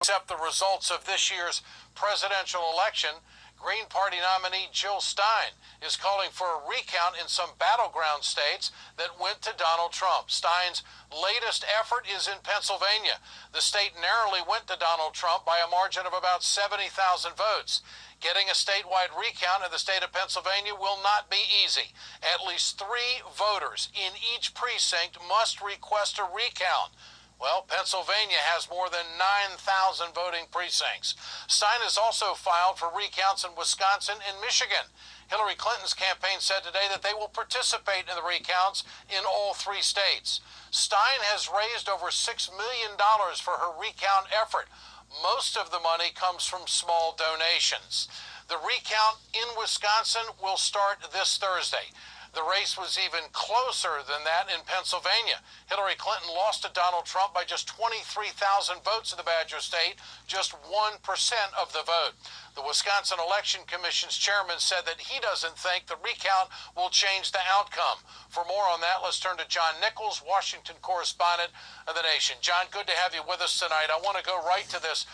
Accept the results of this year's presidential election, Green Party nominee Jill Stein is calling for a recount in some battleground states that went to Donald Trump. Stein's latest effort is in Pennsylvania. The state narrowly went to Donald Trump by a margin of about 70,000 votes. Getting a statewide recount in the state of Pennsylvania will not be easy. At least 3 voters in each precinct must request a recount. Well, Pennsylvania has more than 9,000 voting precincts. Stein has also filed for recounts in Wisconsin and Michigan. Hillary Clinton's campaign said today that they will participate in the recounts in all 3 states. Stein has raised over $6 million for her recount effort. Most of the money comes from small donations. The recount in Wisconsin will start this Thursday. The race was even closer than that in Pennsylvania. Hillary Clinton lost to Donald Trump by just 23,000 votes in the Badger State, just 1% of the vote. The Wisconsin Election Commission's chairman said that he doesn't think the recount will change the outcome. For more on that, let's turn to John Nichols, Washington correspondent of The Nation. John, good to have you with us tonight. I want to go right to this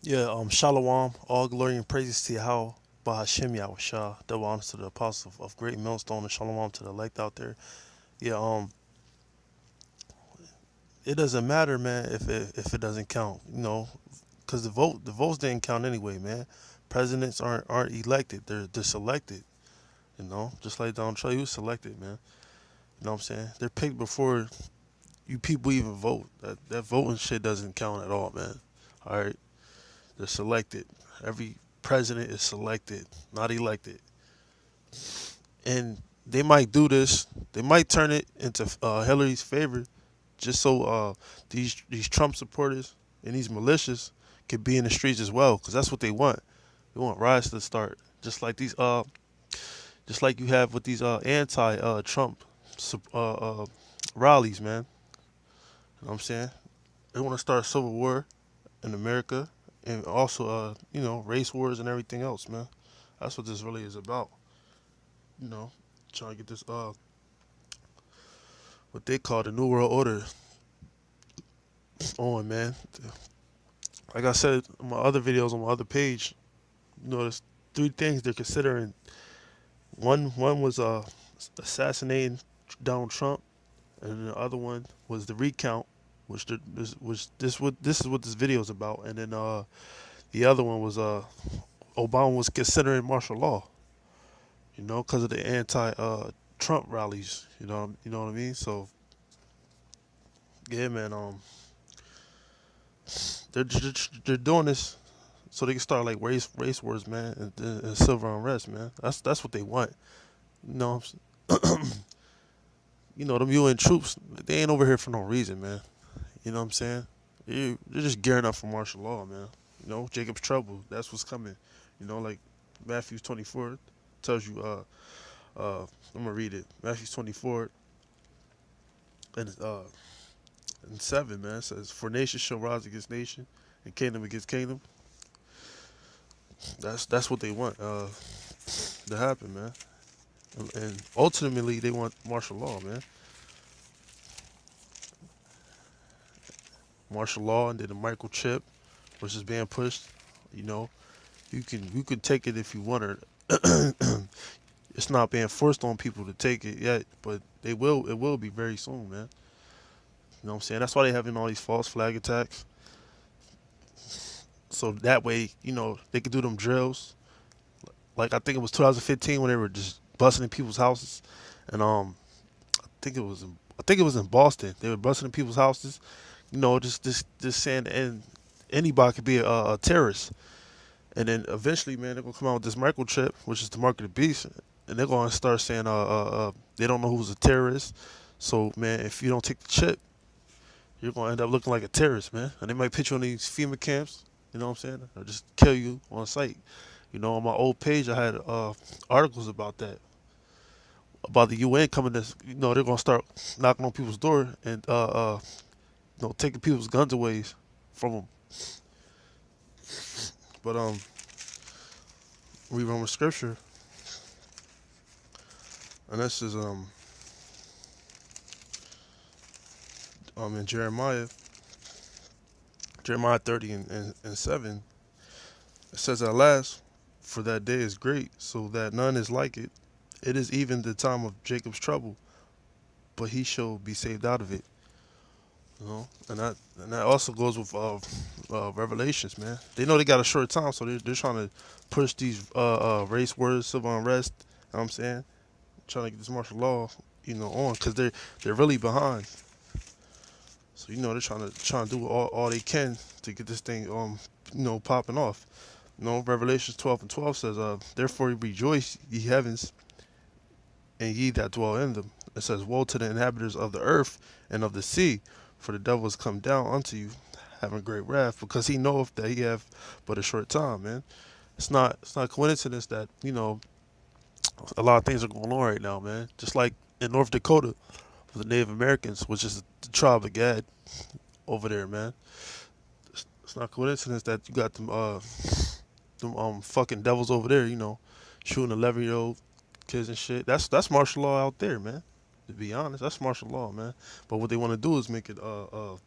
Yeah, Shalom, all glory and praises to Yahweh, Bahashem Yahushua, double honors to the apostle of great millstone, and Shalom to the elect out there. Yeah, it doesn't matter, man, if it doesn't count, because the votes didn't count anyway, man. Presidents aren't elected; they're selected, just like Donald Trump, he was selected, man. You know what I'm saying? They're picked before you people even vote. That voting shit doesn't count at all, man. All right. They're selected. Every president is selected, not elected. And they might do this. They might turn it into Hillary's favor, just so these Trump supporters and these militias can be in the streets as well, because that's what they want. They want riots to start, just like just like you have with these anti-Trump rallies, man. You know what I'm saying? They want to start a civil war in America, and also race wars and everything else, man. That's what this really is about. You know, trying to get this what they call the New World Order on, man. Like I said in my other videos on my other page, there's 3 things they're considering. One was assassinating Donald Trump, and the other one was the recount, this is what this video is about, and then the other one was Obama was considering martial law, because of the anti Trump rallies, you know what I mean. So yeah, man, they're doing this so they can start like race wars, man, and civil unrest, man. That's what they want, you know. Them UN troops, they ain't over here for no reason, man. You know what I'm saying? They're just gearing up for martial law, man. Jacob's trouble. That's what's coming. Like Matthew 24 tells you. I'm gonna read it. Matthew 24 and 7, man. It says, "For nation shall rise against nation, and kingdom against kingdom." That's what they want to happen, man. And ultimately, they want martial law, man. Martial law, and then the microchip, which is being pushed. You know, you can take it if you want it. It's not being forced on people to take it yet, but they will. It will be very soon, man. You know what I'm saying? That's why they having all these false flag attacks. So that way, they could do them drills. Like I think it was 2015 when they were just busting in people's houses, and I think it was in Boston. They were busting in people's houses, just saying, and anybody could be a terrorist. And then eventually, man, they're gonna come out with this microchip, which is the mark of the beast, and they're gonna start saying, they don't know who's a terrorist. So, man, if you don't take the chip, you're gonna end up looking like a terrorist, man. And they might put you on these FEMA camps, you know what I'm saying, or just kill you on site. On my old page, I had articles about that, about the UN coming to, they're gonna start knocking on people's door and taking people's guns away from them. But we run with scripture, and this is in Jeremiah 30 and 7, it says, "At last, for that day is great, so that none is like it. It is even the time of Jacob's trouble, but he shall be saved out of it." You know, and that also goes with Revelations, man. They know they got a short time, so they're trying to push these race wars, civil unrest. You know what I'm saying, trying to get this martial law, on, because they're really behind. So they're trying to do all they can to get this thing popping off. Revelations 12:12 says, "Therefore rejoice, ye heavens, and ye that dwell in them." It says, "Woe to the inhabitants of the earth and of the sea, for the devil is come down unto you, having great wrath, because he knoweth that he have but a short time." Man, it's not coincidence that a lot of things are going on right now, man. Just like in North Dakota with the Native Americans, which is the tribe of Gad over there, man. It's not coincidence that you got them fucking devils over there, shooting 11-year-old kids and shit. That's martial law out there, man. To be honest, that's martial law, man. But what they want to do is make it what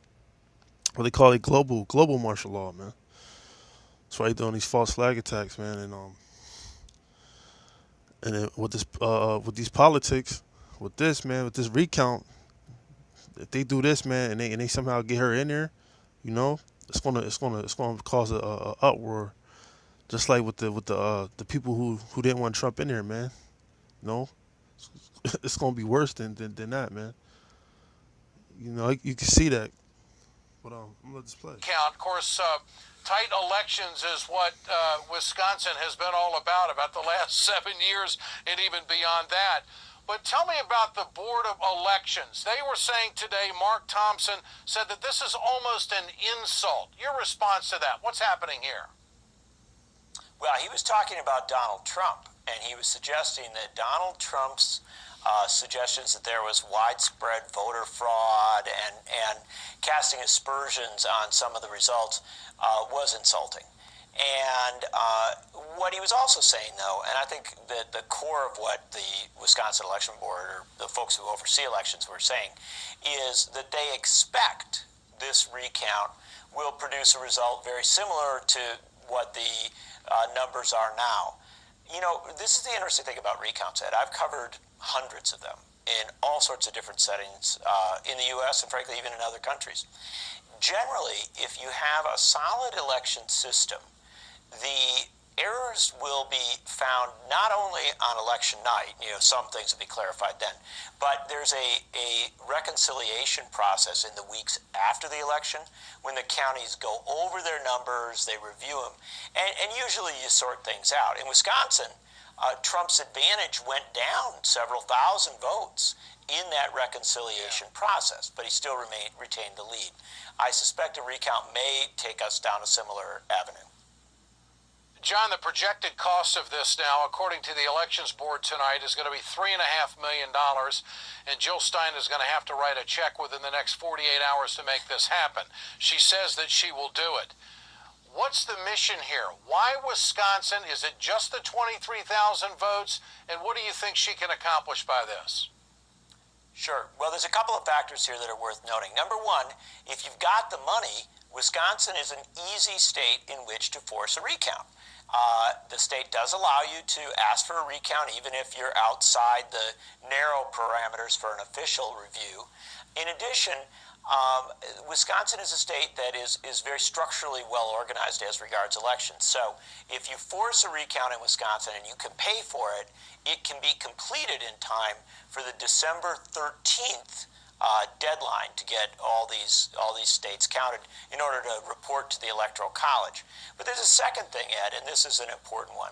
they call it global martial law, man. That's why they're doing these false flag attacks, man. And then with these politics, with this, man, with this recount, if they do this, man, and they somehow get her in there, it's gonna cause a uproar, just like with the people who didn't want Trump in there, man. No, it's gonna be worse than that, man. You can see that. But I'm gonna let this play. Count, of course, tight elections is what Wisconsin has been all about the last 7 years and even beyond that. But tell me about the Board of Elections. They were saying today, Mark Thompson said that this is almost an insult. Your response to that? What's happening here? Well, he was talking about Donald Trump, and he was suggesting that Donald Trump's suggestions that there was widespread voter fraud and casting aspersions on some of the results was insulting. And what he was also saying, though, and I think that the core of what the Wisconsin Election Board or the folks who oversee elections were saying is that they expect this recount will produce a result very similar to what the numbers are now. This is the interesting thing about recounts, Ed. I've covered hundreds of them in all sorts of different settings in the U.S. and, frankly, even in other countries. Generally, if you have a solid election system, the errors will be found not only on election night, some things will be clarified then, but there's a reconciliation process in the weeks after the election when the counties go over their numbers, they review them, and usually you sort things out. In Wisconsin, Trump's advantage went down several thousand votes in that reconciliation process, but he still retained the lead. I suspect a recount may take us down a similar avenue. John, the projected cost of this now, according to the Elections Board tonight, is going to be $3.5 million, and Jill Stein is going to have to write a check within the next 48 hours to make this happen. She says that she will do it. What's the mission here? Why Wisconsin? Is it just the 23,000 votes? And what do you think she can accomplish by this? Sure. Well, there's a couple of factors here that are worth noting. Number one, if you've got the money, Wisconsin is an easy state in which to force a recount. The state does allow you to ask for a recount even if you're outside the narrow parameters for an official review. In addition, Wisconsin is a state that is very structurally well organized as regards elections. So if you force a recount in Wisconsin and you can pay for it, it can be completed in time for the December 13th deadline to get all these states counted in order to report to the Electoral College. But there's a second thing, Ed, and this is an important one.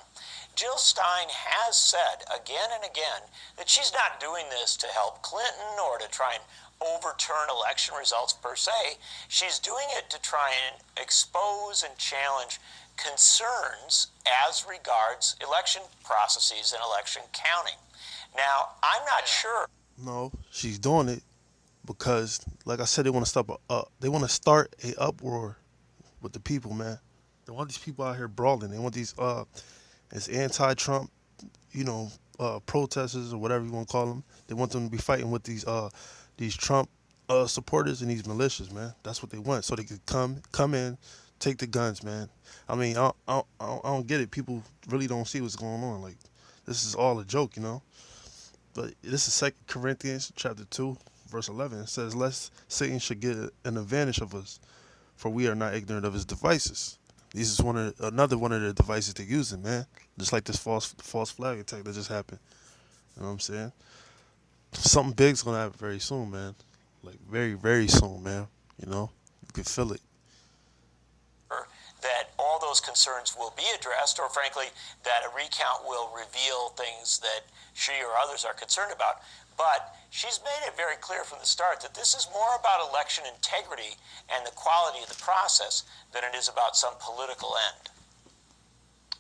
Jill Stein has said again and again that she's not doing this to help Clinton or to try and overturn election results per se. She's doing it to try and expose and challenge concerns as regards election processes and election counting. Now, I'm not sure. No, she's doing it because, like I said, they want to start a uproar with the people, man. They want these people out here brawling. They want these it's anti-Trump, protesters or whatever you want to call them. They want them to be fighting with these Trump supporters and these militias, man. That's what they want, so they could come in, take the guns, man. I mean, I don't get it. People really don't see what's going on. Like, this is all a joke, you know. But this is Second Corinthians chapter 2, verse 11. It says, "Lest Satan should get an advantage of us, for we are not ignorant of his devices." This is another one of the devices they're using, man. Just like this false flag attack that just happened. You know what I'm saying? Something big's gonna happen very soon, man. Like very, very soon, man. You know, you can feel it. That all those concerns will be addressed, or frankly, that a recount will reveal things that she or others are concerned about. But she's made it very clear from the start that this is more about election integrity and the quality of the process than it is about some political end.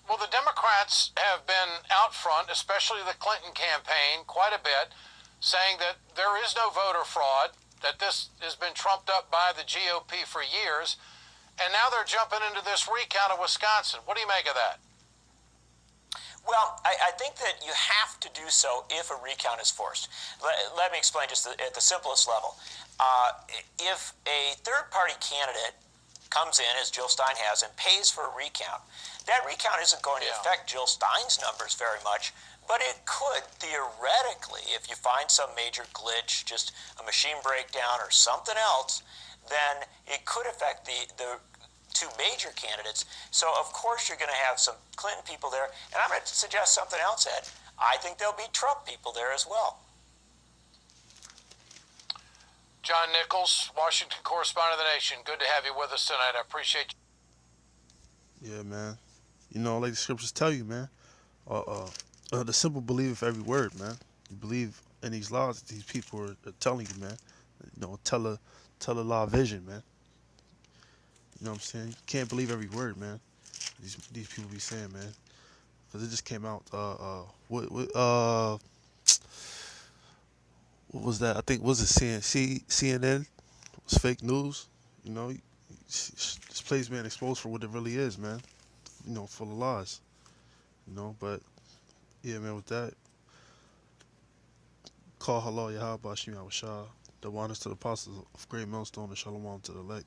Well, the Democrats have been out front, especially the Clinton campaign, quite a bit, saying that there is no voter fraud, that this has been trumped up by the GOP for years. And now they're jumping into this recount of Wisconsin. What do you make of that? Well, I think that you have to do so if a recount is forced. Let me explain just at the simplest level. If a third-party candidate comes in, as Jill Stein has, and pays for a recount, that recount isn't going to affect Jill Stein's numbers very much, but it could theoretically, if you find some major glitch, just a machine breakdown or something else, then it could affect the two major candidates. So, of course, you're going to have some Clinton people there. And I'm going to suggest something else, Ed. I think there'll be Trump people there as well. John Nichols, Washington correspondent of the Nation. Good to have you with us tonight. I appreciate you. Yeah, man. You know, like the scriptures tell you, man. The simple believe of every word, man. You believe in these laws that these people are telling you, man. You know, tell a law vision, man. You know what I'm saying? You can't believe every word, man. These people be saying, man. Because it just came out. What was that? I think was it CNN? It was fake news. You know, this place, man, exposed for what it really is, man. You know, full of lies. You know, but yeah, man. With that, call halal Yahweh Bashim Awashah. The wonders to the apostles of Great Millstone and Shalom to the elect.